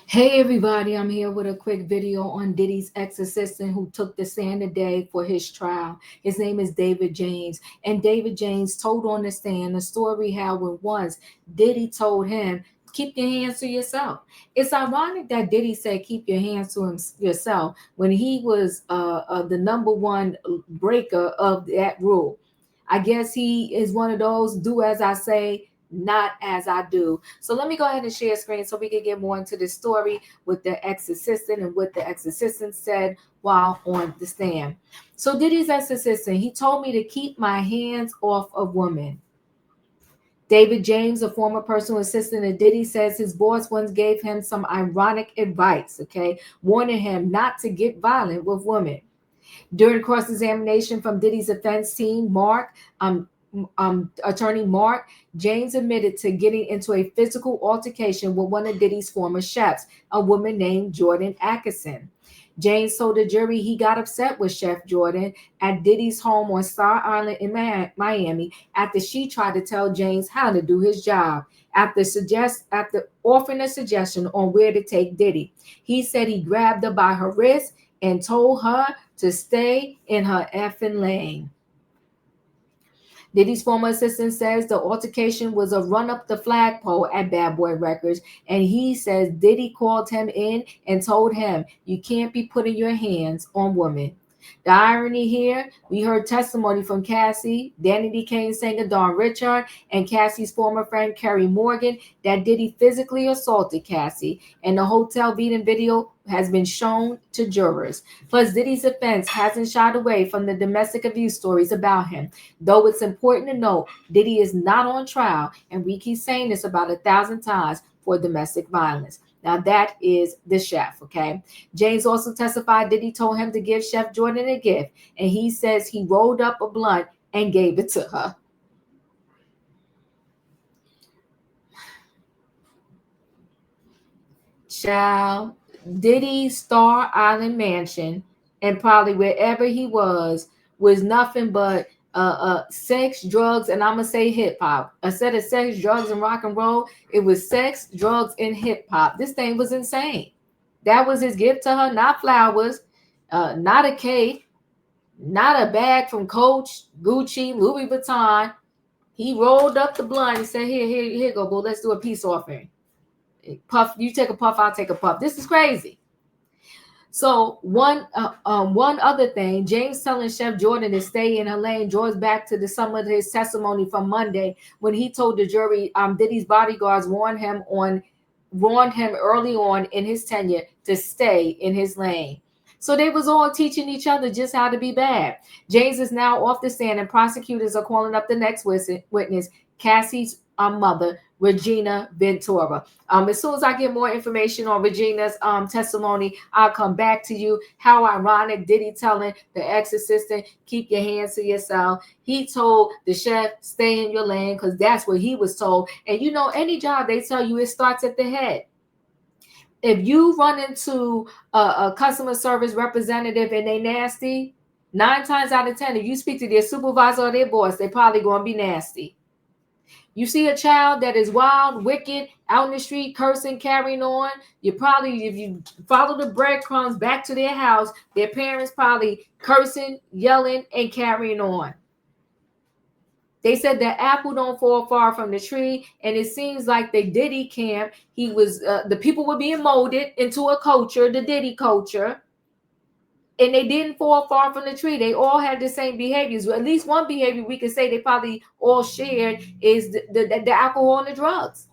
Hey everybody, I'm here with a quick video on Diddy's ex-assistant who took the stand today for his trial. His name is David James, and David James told on the stand the story how when once Diddy told him, keep your hands to yourself. It's ironic that Diddy said keep your hands to yourself when he was the number one breaker of that rule. I guess he is one of those do as I say, not as I do. So let me go ahead and share screen so we can get more into this story with the ex-assistant and what the ex-assistant said while on the stand. So Diddy's ex-assistant, he told me to keep my hands off of women. David James, a former personal assistant of Diddy, says his boss once gave him some ironic advice, okay, warning him not to get violent with women. During cross-examination from Diddy's defense team, attorney Mark, James admitted to getting into a physical altercation with one of Diddy's former chefs, a woman named Jourdan Atkinson. James told the jury he got upset with Chef Jourdan at Diddy's home on Star Island in Miami after she tried to tell James how to do his job. After offering a suggestion on where to take Diddy, he said he grabbed her by her wrist and told her to stay in her effing lane. Diddy's former assistant says the altercation was a run up the flagpole at Bad Boy Records, and he says Diddy called him in and told him, you can't be putting your hands on women. The irony here, we heard testimony from Cassie, Danny D. Kane singer Don Richard, and Cassie's former friend Kerry Morgan that Diddy physically assaulted Cassie, and the hotel beating video has been shown to jurors. Plus, Diddy's defense hasn't shied away from the domestic abuse stories about him. Though it's important to note, Diddy is not on trial, and we keep saying this about 1,000 times, for domestic violence. Now that is the chef, okay? James also testified Diddy told him to give Chef Jourdan a gift, and he says he rolled up a blunt and gave it to her. Child, Diddy's Star Island mansion and probably wherever he was nothing but sex, drugs, and I'm gonna say hip hop. Instead of sex, drugs, and rock and roll, it was sex, drugs, and hip hop. This thing was insane. That was his gift to her, not flowers, not a cake, not a bag from Coach, Gucci, Louis Vuitton. He rolled up the blunt and said, here, go, boo. Let's do a peace offering. Puff, you take a puff, I'll take a puff. This is crazy. So one other thing, James telling Chef Jourdan to stay in her lane draws back to the some of his testimony from Monday when he told the jury Diddy's bodyguards warned him early on in his tenure to stay in his lane. So they was all teaching each other just how to be bad. James is now off the stand, and prosecutors are calling up the next witness, Cassie's mother, Regina Ventura. As soon as I get more information on Regina's testimony, I'll come back to you. How ironic, Diddy telling the ex-assistant, keep your hands to yourself. He told the chef, stay in your lane, because that's what he was told. And you know, any job they tell you, it starts at the head. If you run into a customer service representative and they nasty, 9 times out of 10, if you speak to their supervisor or their boss, they probably going to be nasty. You see a child that is wild, wicked, out in the street, cursing, carrying on. You probably, if you follow the breadcrumbs back to their house, their parents probably cursing, yelling, and carrying on. They said that apple don't fall far from the tree, and it seems like the Diddy camp, the people were being molded into a culture, the Diddy culture, and they didn't fall far from the tree. They all had the same behaviors. Well, at least one behavior we can say they probably all shared is the alcohol and the drugs.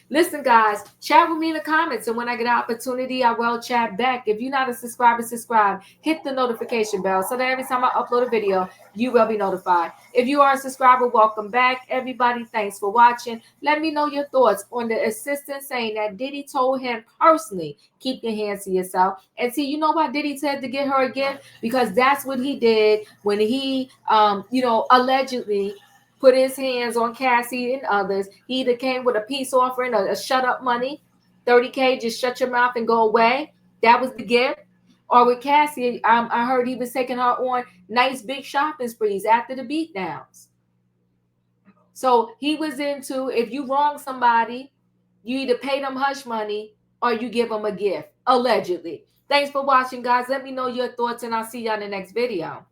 Listen, guys, chat with me in the comments, and when I get an opportunity, I will chat back. If you're not a subscriber, subscribe. Hit the notification bell so that every time I upload a video, you will be notified. If you are a subscriber, welcome back. Everybody, thanks for watching. Let me know your thoughts on the assistant saying that Diddy told him personally, keep your hands to yourself. And see, you know why Diddy said to get her a gift? Because that's what he did when he, allegedly put his hands on Cassie and others. He either came with a peace offering or a shut up money, 30K, just shut your mouth and go away. That was the gift. Or with Cassie, I heard he was taking her on nice big shopping sprees after the beatdowns. So he was into, if you wrong somebody, you either pay them hush money or you give them a gift, allegedly. Thanks for watching, guys. Let me know your thoughts, and I'll see you on the next video.